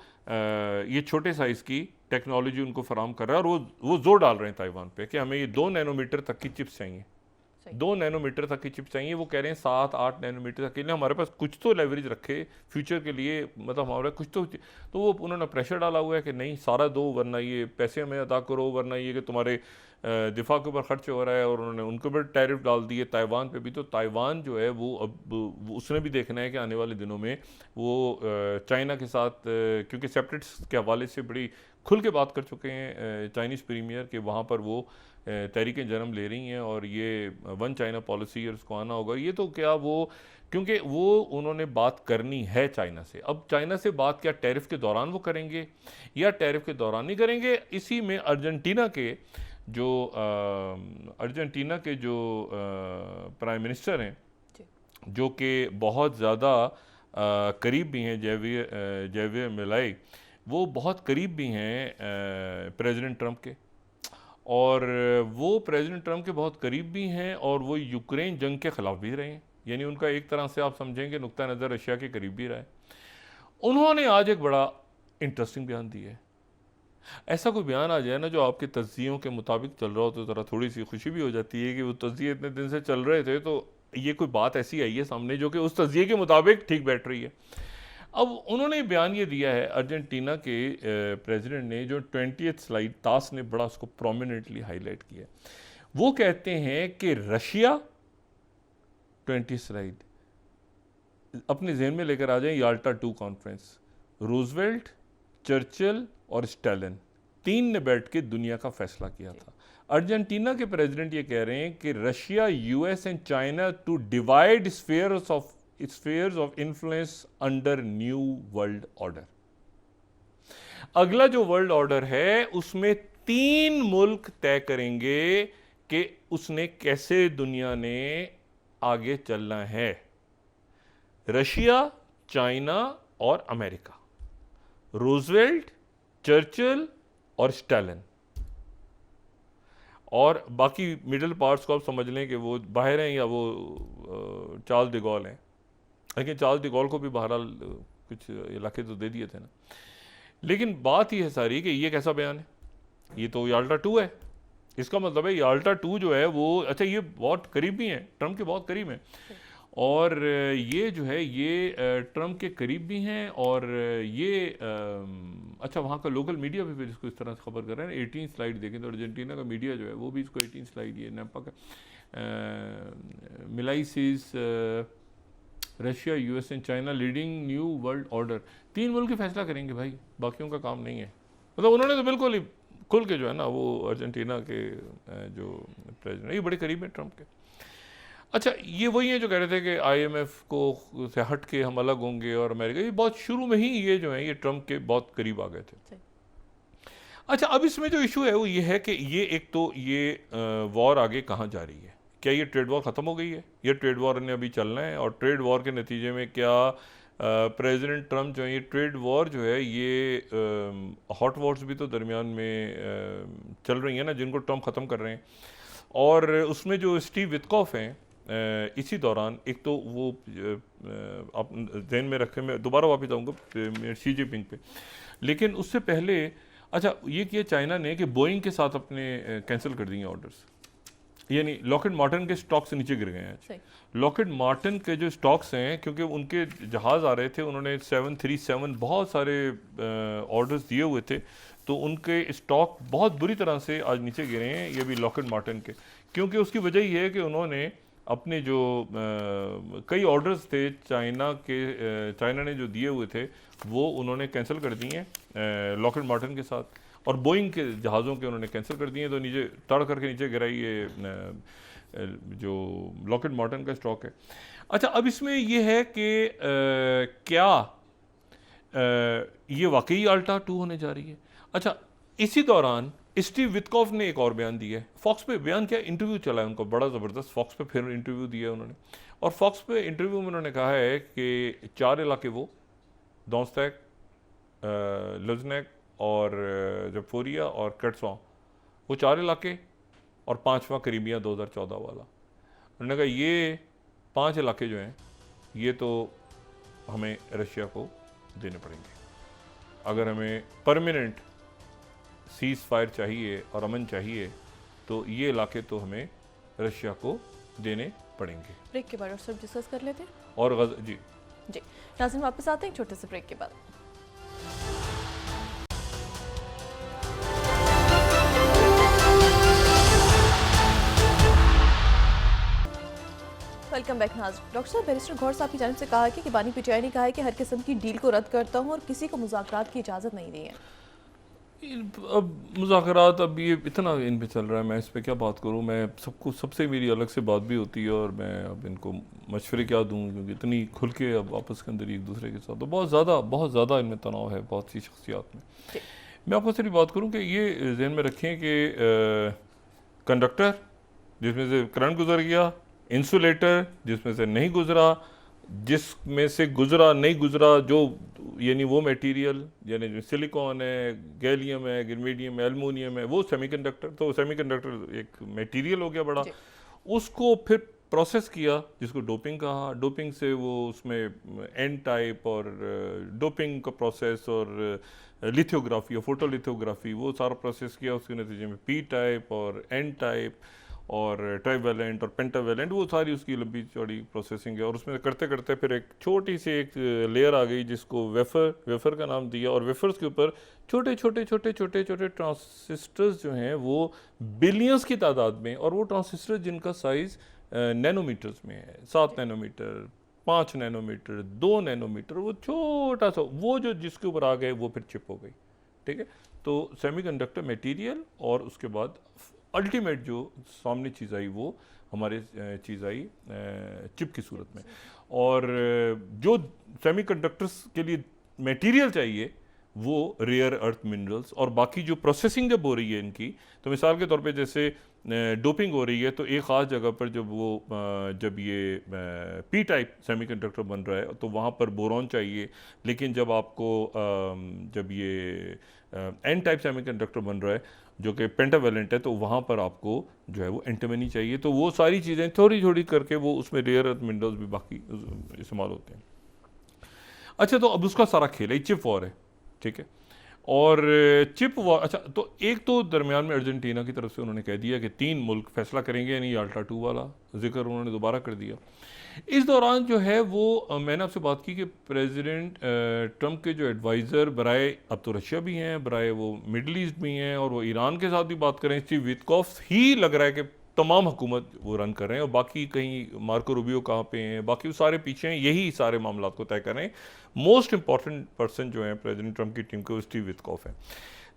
ये छोटे साइज़ की टेक्नोलॉजी उनको फराम कर रहा है, और वो जोर डाल रहे हैं ताइवान पे कि हमें ये 2 नैनोमीटर तक की चिप्स चाहिए। 2 नैनोमीटर तक की चिप चाहिए, वो कह रहे हैं 7-8 नैनोमीटर तक के लिए हमारे पास कुछ तो लेवरेज रखे फ्यूचर के लिए, मतलब हमारे कुछ तो वो उन्होंने प्रेशर डाला हुआ है कि नहीं सारा दो, वरना ये पैसे हमें अदा करो, वरना ये कि तुम्हारे दिफा के ऊपर खर्च हो रहा है। और उन्होंने उनके ऊपर टैरिफ डाल दिए ताइवान पे भी। तो ताइवान जो है वो अब उसने भी देखना है कि आने वाले दिनों में वो चाइना के साथ, क्योंकि सेपरेट्स के हवाले से बड़ी खुल के बात कर चुके हैं चाइनीज़ प्रीमियर के, वहाँ पर वो तहरीकें जन्म ले रही हैं और ये वन चाइना पॉलिसी और उसको आना होगा। ये तो क्या वो, क्योंकि वो उन्होंने बात करनी है चाइना से। अब चाइना से बात क्या टैरिफ के दौरान वो करेंगे या टैरिफ के दौरान नहीं करेंगे? इसी में अर्जेंटीना के जो प्राइम मिनिस्टर हैं, जो कि बहुत ज़्यादा करीब भी हैं जेवियर मिलाई, वो बहुत करीब भी हैं प्रेसिडेंट ट्रंप के, और वो प्रेसिडेंट ट्रंप के बहुत करीब भी हैं और वो यूक्रेन जंग के ख़िलाफ़ भी रहे हैं। यानी उनका एक तरह से आप समझेंगे नुक्ता नज़र रशिया के करीब भी रहा है। उन्होंने आज एक बड़ा इंटरेस्टिंग बयान दिया है। ऐसा कोई बयान आ जाए ना जो आपके तज्जियों के मुताबिक चल रहा हो, तो ज़रा थोड़ी सी खुशी भी हो जाती है कि वो तज्जिए इतने दिन से चल रहे थे, तो ये कोई बात ऐसी आई है सामने जो कि उस तज्जिए के मुताबिक ठीक बैठ रही है। अब उन्होंने बयान ये दिया है, अर्जेंटीना के प्रेसिडेंट ने, जो 20th स्लाइड तास ने बड़ा उसको प्रोमिनेंटली हाईलाइट किया। वो कहते हैं कि रशिया, 20 स्लाइड अपने जहन में लेकर आ जाएं, याल्टा 2 कॉन्फ्रेंस, रूजवेल्ट, चर्चिल और स्टालिन, 3 ने बैठ के दुनिया का फैसला किया था। अर्जेंटीना के प्रेसिडेंट ये कह रहे हैं कि Russia, US and China to divide spheres of influence under new world order. अगला जो वर्ल्ड ऑर्डर है उसमें 3 मुल्क तय करेंगे कि उसने कैसे दुनिया ने आगे चलना है। रशिया, चाइना और अमेरिका, रूजवेल्ट, चर्चिल और स्टालिन। और बाकी मिडिल पार्ट्स को आप समझ लें कि वो बाहर हैं या वो चार्ल्स डी गॉल हैं। लेकिन चार्ल्स डी गॉल को भी बहरहाल कुछ इलाके तो दे दिए थे ना। लेकिन बात ये है सारी कि ये कैसा बयान है? ये तो याल्टा 2 है। इसका मतलब है याल्टा 2 जो है वो, अच्छा ये बहुत करीब भी हैं, ट्रंप के बहुत करीब हैं, और ये जो है ये ट्रंप के करीब भी हैं, और ये अच्छा वहाँ का लोकल मीडिया भी फिर इसको इस तरह से खबर कर रहे हैं। 18 स्लाइड देखें तो अर्जेंटीना का मीडिया जो है वो भी इसको 18 स्लाइड, ये नैपा का मिलाई सीज Russia, US and China leading new world order. 3 मुल्क फैसला करेंगे भाई, बाकियों का काम नहीं है। मतलब उन्होंने तो बिल्कुल ही खुल के जो है ना, वो अर्जेंटीना के जो प्रेसिडेंट, ये बड़े करीब हैं ट्रंप के। अच्छा, ये वही है जो कह रहे थे कि आईएमएफ को से हट के हम अलग होंगे और अमेरिका, ये बहुत शुरू में ही ये जो है ये ट्रंप के बहुत करीब आ गए थे। अच्छा, अब इसमें जो इशू है वो ये है कि ये एक तो ये वॉर आगे कहाँ जा रही है? क्या ये ट्रेड वॉर ख़त्म हो गई है? ये ट्रेड वॉर ने अभी चलना है, और ट्रेड वॉर के नतीजे में क्या प्रेसिडेंट ट्रंप जो है, ये ट्रेड वॉर जो है ये हॉट वॉर्स भी तो दरमियान में चल रही हैं ना, जिनको ट्रंप ख़त्म कर रहे हैं। और उसमें जो स्टीव विटकॉफ हैं, इसी दौरान एक तो वो आप जहन में रखें, मैं दोबारा वापस आऊँगा शी जिनपिंग पे, लेकिन उससे पहले अच्छा ये किया चाइना ने कि बोइंग के साथ अपने कैंसिल कर दिए ऑर्डर्स, यानी लॉकहीड मार्टिन के स्टॉक्स नीचे गिर गए हैं। लॉकहीड मार्टिन के जो स्टॉक्स हैं, क्योंकि उनके जहाज़ आ रहे थे, उन्होंने 737 बहुत सारे ऑर्डर्स दिए हुए थे, तो उनके स्टॉक बहुत बुरी तरह से आज नीचे गिरे हैं, ये भी लॉकहीड मार्टिन के। क्योंकि उसकी वजह ये है कि उन्होंने अपने जो कई ऑर्डर्स थे चाइना ने जो दिए हुए थे वो उन्होंने कैंसिल कर दिए हैं लॉकहीड मार्टिन के साथ, और बोइंग के जहाज़ों के उन्होंने कैंसिल कर दिए, तो नीचे तड़ करके नीचे गिरा ये जो लॉकहीड मार्टिन का स्टॉक है। अच्छा, अब इसमें ये है कि क्या ये वाकई याल्टा 2 होने जा रही है? अच्छा, इसी दौरान स्टीव विटकॉफ ने एक और बयान दिया है फॉक्स पे। बयान क्या, इंटरव्यू चला है उनका बड़ा ज़बरदस्त, फॉक्स पे फिर इंटरव्यू दिया उन्होंने, और फॉक्स पे इंटरव्यू में उन्होंने कहा है कि 4 इलाके वो डोंस्टैक, लुजनेक और जफोरिया और कर्ट्सवां, वो 4 इलाके, और 5वां करीबिया 2014 वाला। उन्होंने कहा ये 5 इलाके जो हैं ये तो हमें रशिया को देने पड़ेंगे। अगर हमें परमानेंट सीज़ फायर चाहिए और अमन चाहिए, तो ये इलाके तो हमें रशिया को देने पड़ेंगे। ब्रेक के बाद डॉक्टर साहब डिस्कस कर लेते हैं और जी जी नाज़रीन वापस आते हैं छोटे से ब्रेक के बाद। वेलकम बैक नाज़रीन। डॉक्टर साहब बैरिस्टर गौहर साहब की जानिब से कहा कि बानी पीटीआई ने कहा है कि हर किस्म की डील को रद्द करता हूँ और किसी को मुज़ाकरात की इजाज़त नहीं दी है। अब मुज़ाकरात अब ये इतना इन पे चल रहा है, मैं इस पे क्या बात करूँ। मैं सबको सबसे मेरी अलग से बात भी होती है और मैं अब इनको मशवरे क्या दूँ, क्योंकि इतनी खुल के अब आपस के अंदर एक दूसरे के साथ तो बहुत ज़्यादा इनमें तनाव है बहुत सी शख्सियात में। मैं आपको सिर्फ बात करूँ कि ये जहन में रखें कि कंडक्टर जिसमें से करंट गुजर गया, इंसुलेटर जिसमें से नहीं गुजरा, जिसमें से गुजरा नहीं गुजरा जो यानी वो मटेरियल यानी जो सिलिकॉन है, गैलियम है, गर्मेडियम है, एल्युमिनियम है, वो सेमीकंडक्टर, तो सेमीकंडक्टर एक मटेरियल हो गया बड़ा, उसको फिर प्रोसेस किया जिसको डोपिंग कहा। डोपिंग से वो उसमें एन टाइप और डोपिंग का प्रोसेस और लिथोग्राफी और फोटोलिथोग्राफी वो सारा प्रोसेस किया, उसके नतीजे में पी टाइप और एन टाइप और ट्राइवेलेंट और पेंटावेलेंट, वो सारी उसकी लंबी चौड़ी प्रोसेसिंग है। और उसमें करते करते फिर एक छोटी सी एक लेयर आ गई जिसको वेफर का नाम दिया, और वेफर्स के ऊपर छोटे छोटे छोटे छोटे छोटे ट्रांसिस्टर्स जो हैं वो बिलियंस की तादाद में, और वो ट्रांसिस्टर जिनका साइज़ नैनोमीटर्स में है, 7 नैनोमीटर, 5 नैनोमीटर, 2 नैनोमीटर, वो छोटा सा वो जो जिसके ऊपर आ गए वो फिर चिप हो गई। ठीक है, तो सेमीकंडक्टर मटेरियल और उसके बाद अल्टीमेट जो सामने चीज़ आई वो हमारे चीज़ आई चिप की सूरत में। और जो सेमीकंडक्टर्स के लिए मटेरियल चाहिए वो रेयर अर्थ मिनरल्स, और बाकी जो प्रोसेसिंग जब हो रही है इनकी, तो मिसाल के तौर पे जैसे डोपिंग हो रही है तो एक ख़ास जगह पर जब ये पी टाइप सेमीकंडक्टर बन रहा है तो वहाँ पर बोरॉन चाहिए, लेकिन जब आपको जब ये एन टाइप सेमीकंडक्टर बन रहा है जो कि पेंटावेलेंट है तो वहाँ पर आपको जो है वो एंटीमनी चाहिए। तो वो सारी चीज़ें थोड़ी थोड़ी करके वो उसमें रेयर अर्थ मिनरल्स भी बाकी इस्तेमाल होते हैं। अच्छा, तो अब उसका सारा खेल है, चिप वॉर है, ठीक है। और चिप वॉर, अच्छा, तो एक तो दरमियान में अर्जेंटीना की तरफ से उन्होंने कह दिया कि 3 मुल्क फैसला करेंगे, यानी याल्टा 2 वाला जिक्र उन्होंने दोबारा कर दिया। इस दौरान जो है वो मैंने आपसे बात की कि प्रेसिडेंट ट्रंप के जो एडवाइज़र बराए, अब तो रशिया भी हैं, बराए वो मिडल ईस्ट भी हैं, और वो ईरान के साथ भी बात करें, स्टीव विटकॉफ ही लग रहा है कि तमाम हुकूमत वो रन कर रहे हैं, और बाकी कहीं मार्को रूबियो कहाँ पे हैं, बाकी वो सारे पीछे हैं, यही सारे मामला को तय कर रहे हैं। मोस्ट इंपॉर्टेंट पर्सन जो है प्रेसिडेंट ट्रंप की टीम को स्टीव विटकॉफ है।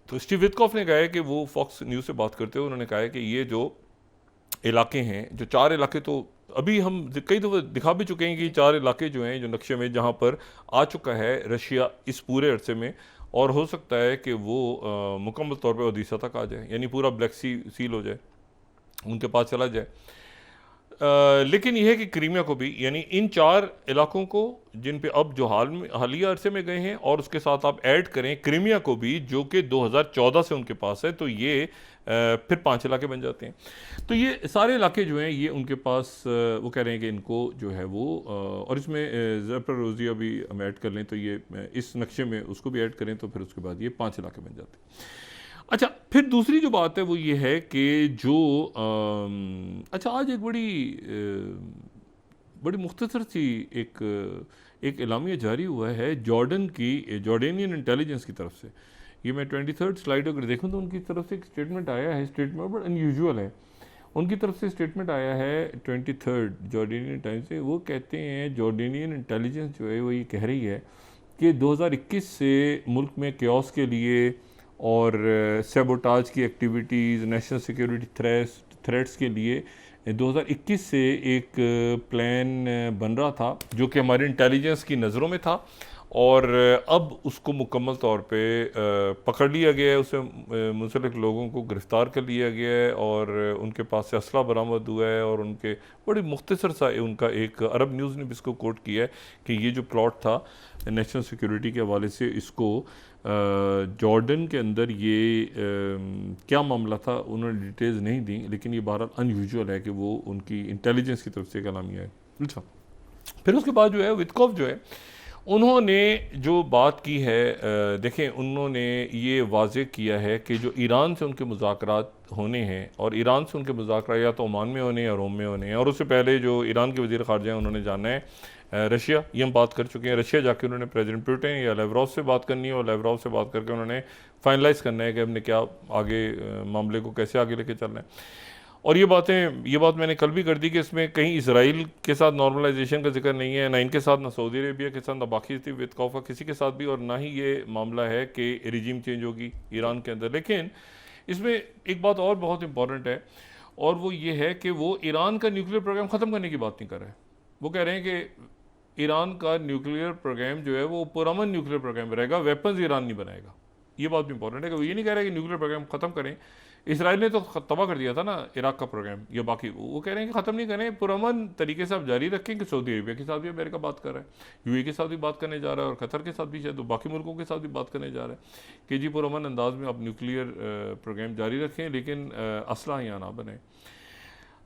तो स्टीव विटकॉफ ने कहा है कि वो फॉक्स न्यूज़ से बात करते हुए उन्होंने कहा है कि ये जो इलाके हैं, जो 4 इलाके, तो अभी हम कई दफ़ा दिखा भी चुके हैं कि 4 इलाके जो हैं जो नक्शे में जहाँ पर आ चुका है रशिया इस पूरे अरसे में, और हो सकता है कि वो मुकम्मल तौर पे ओडिशा तक आ जाए, यानी पूरा ब्लैक सी सील हो जाए, उनके पास चला जाए। लेकिन यह है कि क्रीमिया को भी, यानी इन 4 इलाकों को जिन पे अब जो हालिया अरसे में गए हैं, और उसके साथ आप ऐड करें क्रीमिया को भी जो कि 2014 से उनके पास है, तो ये फिर 5 इलाके बन जाते हैं। तो ये सारे इलाके जो हैं ये उनके पास, वो कह रहे हैं कि इनको जो है वो, और इसमें ज़फररोज़िया भी हम ऐड कर लें तो ये इस नक्शे में उसको भी ऐड करें तो फिर उसके बाद ये 5 इलाके बन जाते हैं। अच्छा, फिर दूसरी जो बात है वो ये है कि जो अच्छा, आज एक बड़ी मुख्तसर सी एक एलामिया जारी हुआ है जॉर्डेनियन इंटेलिजेंस की तरफ से। ये मैं 23rd स्लाइड अगर देखूँ तो उनकी तरफ से एक स्टेटमेंट आया है, स्टेटमेंट बड़ा अनयूजुअल है, उनकी तरफ से स्टेटमेंट आया है 23rd जॉर्डेनियन टाइम से। वो कहते हैं जॉर्डेनियन इंटेलिजेंस जो है वो ये कह रही है कि 2021 से मुल्क में क्योस के लिए और सैबोटाज की एक्टिविटीज़, नेशनल सिक्योरिटी थ्रेट्स के लिए 2021 से एक प्लान बन रहा था जो कि हमारे इंटेलिजेंस की नज़रों में था, और अब उसको मुकम्मल तौर पे पकड़ लिया गया है, उसे मुंसलिक लोगों को गिरफ़्तार कर लिया गया है, और उनके पास से असला बरामद हुआ है, और उनके बड़ी मुख्तसर सा उनका एक अरब न्यूज़ ने भी इसको कोट किया है कि ये जो प्लॉट था नेशनल सिक्योरिटी के हवाले से, इसको जॉर्डन के अंदर ये क्या मामला था उन्होंने डिटेल्स नहीं दी, लेकिन ये बहरहाल अनयूजुअल है कि वो उनकी इंटेलिजेंस की तरफ से कलामिया है। अच्छा, फिर उसके बाद जो है विटकॉफ जो है उन्होंने जो बात की है, देखें उन्होंने ये वाज़ेह किया है कि जो ईरान से उनके मुज़ाकरात होने हैं, और ईरान से उनके मुज़ाकरा या तो ओमान में होने हैं या रोम में होने हैं, और उससे पहले जो ईरान के वज़ीर ख़ारजा हैं उन्होंने जाना है रशिया, ये हम बात कर चुके हैं। रशिया जाके उन्होंने प्रेसिडेंट पुतिन या लेवरोव से बात करनी है, और लेवरोव से बात करके उन्होंने फाइनलाइज़ करना है कि हमने क्या आगे मामले को कैसे आगे लेके चलना है। और ये बात मैंने कल भी कर दी कि इसमें कहीं इसराइल के साथ नॉर्मलाइजेशन का जिक्र नहीं है, ना इनके साथ, ना सऊदी अरेबिया के साथ, ना बाकी वितकॉफ का किसी के साथ भी, और ना ही ये मामला है कि रिजीम चेंज होगी ईरान के अंदर। लेकिन इसमें एक बात और बहुत इंपॉर्टेंट है, और वो ये है कि वो ईरान का न्यूक्लियर प्रोग्राम ख़त्म करने की बात नहीं कर रहे हैं। वो कह रहे हैं कि ईरान का न्यूक्लियर प्रोग्राम जो है वो पुरअमन न्यूक्लियर प्रोग्राम रहेगा, वेपन्स ईरान नहीं बनाएगा। ये बात भी इंपॉर्टेंट है कि वो ये नहीं कह रहे कि न्यूक्लियर प्रोग्राम ख़त्म करें। इसराइल ने तो तबाह कर दिया था ना इराक का प्रोग्राम, या बाकी वो कह रहे हैं कि ख़त्म नहीं करें, पुरअमन तरीके से आप जारी रखें। कि सऊदी अरेबिया के साथ भी अमेरिका बात कर रहा है, यूएई के साथ भी बात करने जा रहा है, और कतर के साथ भी, शायद तो बाकी मुल्कों के साथ भी बात करने जा रहा है कि जी पुरअमन अंदाज में आप न्यूक्लियर प्रोग्राम जारी रखें, लेकिन असला यहाँ ना बने।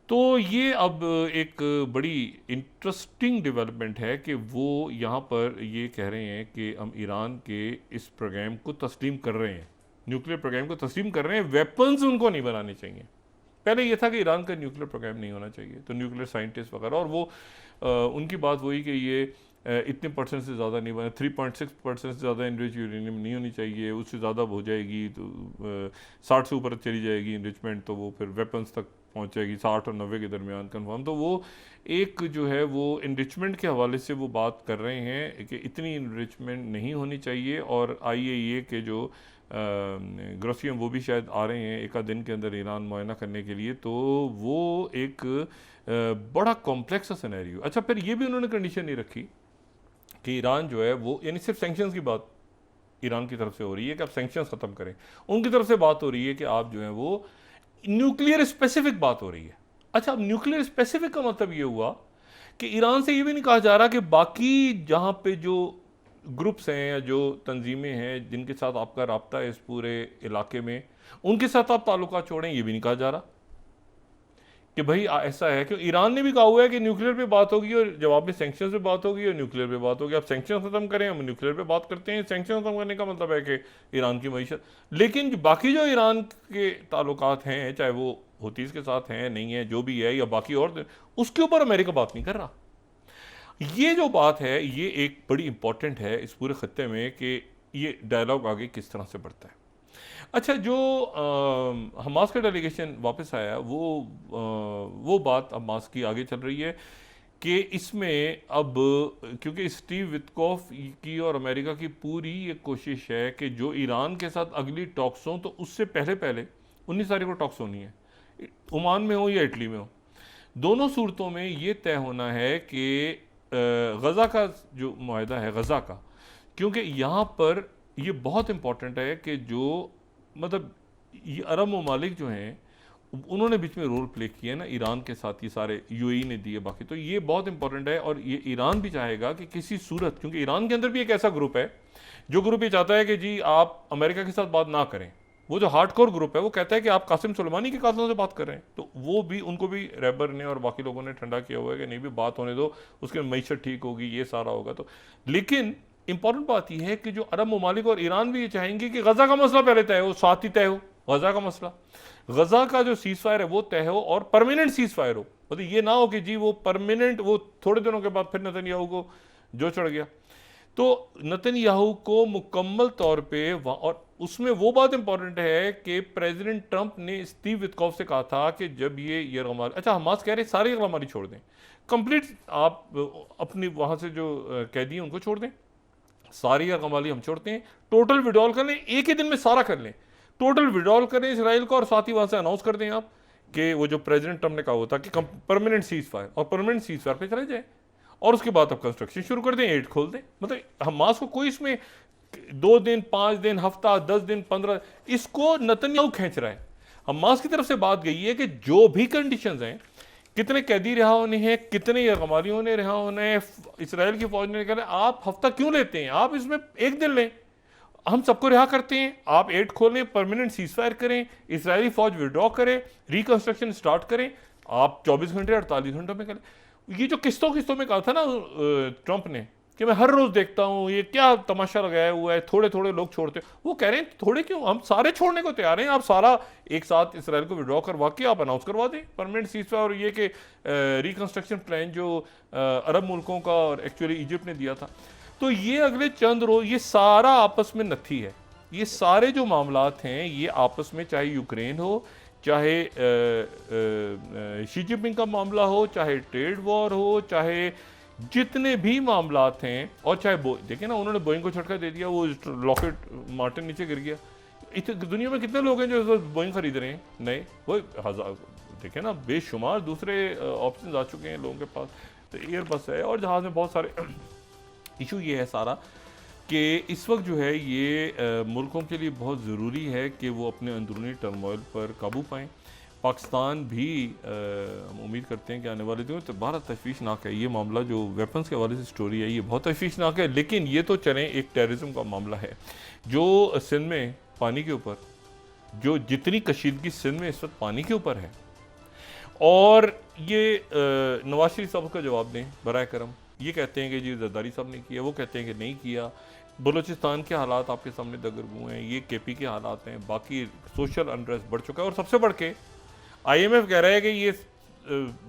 तो ये अब एक बड़ी इंटरेस्टिंग डेवलपमेंट है कि वो यहाँ पर ये कह रहे हैं कि हम ईरान के इस प्रोग्राम को तस्लीम कर रहे हैं, न्यूक्लियर प्रोग्राम को तस्लीम कर रहे हैं, वेपन्स उनको नहीं बनाने चाहिए। पहले ये था कि ईरान का न्यूक्लियर प्रोग्राम नहीं होना चाहिए, तो न्यूक्लियर साइंटिस्ट वगैरह, और वो उनकी बात वही कि ये इतने परसेंट से ज़्यादा नहीं बने, 3.6% से ज़्यादा इनरिच यूरेनियम नहीं होनी चाहिए, उससे ज़्यादा हो जाएगी तो 60 से ऊपर चली जाएगी इनरिचमेंट, तो वो फिर वेपन्स तक पहुँच जाएगी 60 और 90 के दरमियान कन्फर्म। तो वो एक जो है वो इनरिचमेंट के हवाले से वो बात कर रहे हैं कि इतनी इनरिचमेंट नहीं होनी चाहिए, और IAEA के जो ग्रोसियम वो भी शायद आ रहे हैं एक आध दिन के अंदर ईरान मुआयना करने के लिए, तो वो एक बड़ा कॉम्प्लेक्स सिनेरियो। अच्छा, फिर ये भी उन्होंने कंडीशन नहीं रखी कि ईरान जो है वो, यानी सिर्फ सैंक्शंस की बात ईरान की तरफ से हो रही है कि आप सैंक्शंस ख़त्म करें, उनकी तरफ से बात हो रही है कि आप जो है वो न्यूक्लियर स्पेसिफिक बात हो रही है। अच्छा, अब न्यूक्लियर स्पेसिफिक का मतलब ये हुआ कि ईरान से ये भी नहीं कहा जा रहा कि बाकी जहाँ पे जो ग्रुप्स हैं या जो तंजीमें हैं जिनके साथ आपका राब्ता है इस पूरे इलाके में, उनके साथ आप ताल्लुकात छोड़ें, ये भी नहीं कहा जा रहा कि भाई ऐसा है। कि ईरान ने भी कहा हुआ है कि न्यूक्लियर पे बात होगी, और जवाब में सैंक्शंस पे बात होगी, और न्यूक्लियर पे बात होगी। आप सैंक्शन ख़त्म करें, हम न्यूक्लियर पे बात करते हैं। सैंक्शन ख़त्म करने का मतलब है कि ईरान की मईशत, लेकिन बाकी जो ईरान के ताल्लुकात हैं, चाहे वो हुतीज़ के साथ हैं, नहीं है, जो भी है, या बाकी और, उसके ऊपर अमेरिका बात नहीं कर रहा। ये जो बात है ये एक बड़ी इंपॉर्टेंट है इस पूरे खत्ते में कि ये डायलॉग आगे किस तरह से बढ़ता है। अच्छा, जो हमास का डेलीगेशन वापस आया, वो बात हमास की आगे चल रही है कि इसमें अब, क्योंकि स्टीव वितकॉफ की और अमेरिका की पूरी ये कोशिश है कि जो ईरान के साथ अगली टॉक्स हों, तो उससे पहले 19 तारीख को टॉक्स होनी है, ओमान में हो या इटली में हो। दोनों सूरतों में ये तय होना है कि गज़ा का जो मुआहदा है गज़ा का, क्योंकि यहाँ पर ये बहुत इम्पॉर्टेंट है कि जो मतलब ये अरब ममालिक जो हैं उन्होंने बीच में रोल प्ले किया है ना ईरान के साथ, ये सारे यूएई ने दिए बाकी, तो ये बहुत इंपॉर्टेंट है। और ये ईरान भी चाहेगा कि किसी सूरत, क्योंकि ईरान के अंदर भी एक ऐसा ग्रुप है जो ग्रुप ये चाहता है कि जी आप अमेरिका के साथ बात ना करें। वो जो हार्डकोर ग्रुप है वो कहता है कि आप कासिम सुलेमानी के कातलों से बात कर रहे हैं, तो वो भी, उनको भी रैबर ने और बाकी लोगों ने ठंडा किया हुआ है कि नहीं भी, बात होने दो, उसके मईशत ठीक होगी, ये सारा होगा। तो लेकिन इंपॉर्टेंट बात यह है कि जो अरब ममालिक और ईरान भी ये चाहेंगे कि गज़ा का मसला पहले तय हो, साथ ही तय हो गज़ा का मसला, गज़ा का जो सीज फायर है वो तय हो, और परमानेंट सीज फायर हो। मतलब ये ना हो कि जी वो परमानेंट, वो थोड़े दिनों के बाद फिर नेतन्याहू को जो चढ़ गया। तो नेतन्याहू को मुकम्मल तौर पे, और उसमें वो बात इंपॉर्टेंट है कि प्रेसिडेंट ट्रंप ने स्टीव वितकॉफ से कहा था कि जब ये यरगमारी, अच्छा हमास कह रहे सारी यरगमारी छोड़ दें, कंप्लीट, आप अपनी वहाँ से जो कैदी हैं उनको छोड़ दें, सारी यरगमारी हम छोड़ते हैं, टोटल विड्रॉल कर लें, एक ही दिन में सारा कर लें, टोटल विड्रॉल करें इसराइल को, और साथ ही वहाँ से अनाउंस कर दें आप कि वो जो प्रेसिडेंट ट्रंप ने कहा हुआ था कि परमानेंट सीज फायर, और परमानेंट सीज फायर पे चले जाए, और उसके बाद आप कंस्ट्रक्शन शुरू कर दें, एड खोल दें। मतलब हमास को कोई इसमें 2 दिन, 5 दिन, हफ्ता, 10 दिन, 15, इसको नेतन्याहू खींच रहा है। हमास की तरफ से बात गई है कि जो भी कंडीशंस हैं, कितने कैदी रिहा होने हैं, कितने यरगमारियों ने रिहा होने हैं, इसराइल की फौज ने कहा आप हफ्ता क्यों लेते हैं, आप इसमें एक दिन लें, हम सबको रिहा करते हैं, आप एड खोलें, परमानेंट सीज फायर करें, इसराइली फौज विड्रॉ करे, रिकंस्ट्रक्शन स्टार्ट करें, आप 24 घंटे 48 घंटों में करें। ये जो किस्तों में कहा था ना ट्रंप ने कि मैं हर रोज देखता हूँ ये क्या तमाशा लगाया हुआ है, थोड़े थोड़े लोग छोड़ते हैं। वो कह रहे हैं थोड़े क्यों, हम सारे छोड़ने को तैयार हैं, आप सारा एक साथ इसराइल को विड्रॉ करवा के आप अनाउंस करवा दें परमानेंट सीज़फायर। और ये कि रिकंस्ट्रक्शन प्लान जो अरब मुल्कों का और एक्चुअली इजिप्ट ने दिया था, तो ये अगले चंद रोज ये सारा आपस में नथी है। ये सारे जो मामलात हैं ये आपस में, चाहे यूक्रेन हो, चाहे शी जिनपिंग का मामला हो, चाहे ट्रेड वॉर हो, चाहे जितने भी मामलात हैं, और चाहे देखिए ना उन्होंने बोइंग को झटका दे दिया, वो लॉकेट मार्टिन नीचे गिर गया। दुनिया में कितने लोग हैं जो इस वक्त बोइंग खरीद रहे हैं नए, वो हजार देखे ना, बेशुमार दूसरे ऑप्शन आ चुके हैं लोगों के पास। तो एयरबस है और जहाज में बहुत सारे इशू ये है सारा कि इस वक्त जो है ये मुल्कों के लिए बहुत ज़रूरी है कि वो अपने अंदरूनी टर्मोइल पर काबू पाएँ। पाकिस्तान भी हम उम्मीद करते हैं कि आने वाले दिनों तो बहुत तशवीशनाक है ये मामला, जो वेपन्स के हवाले से स्टोरी है ये बहुत तशवीशनाक है। लेकिन ये तो चलें, एक टेररिज्म का मामला है जो सिंध में पानी के ऊपर, जो जितनी कशीदगी सिंध में इस वक्त पानी के ऊपर है, और ये नवाज शरीफ साहब का जवाब दें बराए करम। ये कहते हैं कि जी जरदारी साहब ने किया, वो कहते हैं कि नहीं किया। बलूचिस्तान के हालात आपके सामने दगरगू हैं, ये केपी के हालात हैं, बाकी सोशल अनरेस्ट बढ़ चुका है। और सबसे बढ़ के IMF कह रहा है कि ये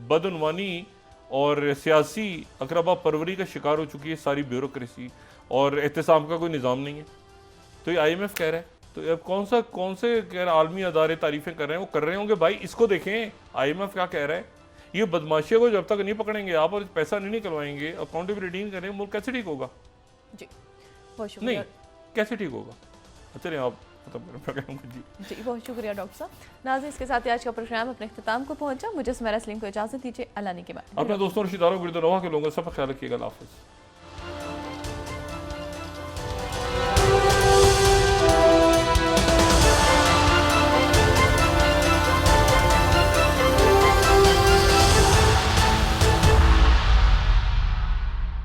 बदउनवानी और सियासी अकरबा परवरी का शिकार हो चुकी है सारी ब्यूरोक्रेसी, और एहतसाम का कोई निज़ाम नहीं है। तो ये IMF कह रहा है, तो अब कौन से कह रहे आलमी अदारे तारीफ़ें कर रहे हैं, वो कर रहे होंगे भाई। इसको देखें IMF क्या कह रहा है, ये बदमाशियों को जब तक नहीं पकड़ेंगे आप और पैसा नहीं निकलवाएंगे, अकाउंटेबिलिटी नहीं करें, मुल्क कैसे ठीक होगा? जी बहुत शुक्रिया। नहीं कैसे ठीक होगा? चलिए आप जी बहुत शुक्रिया डॉक्टर साहब। नाज़रीन, इसके साथ ही आज का प्रोग्राम अपने इख्तिताम को पहुंचा। मुझे सुमेरा सलीम को इजाज़त दीजिए। अल्लाह ने के बाद अपने दोस्तों रिश्तेदारों गिरदोनवा के लोगों का सब ख्याल रखिएगा। अल्लाह हाफ़िज़।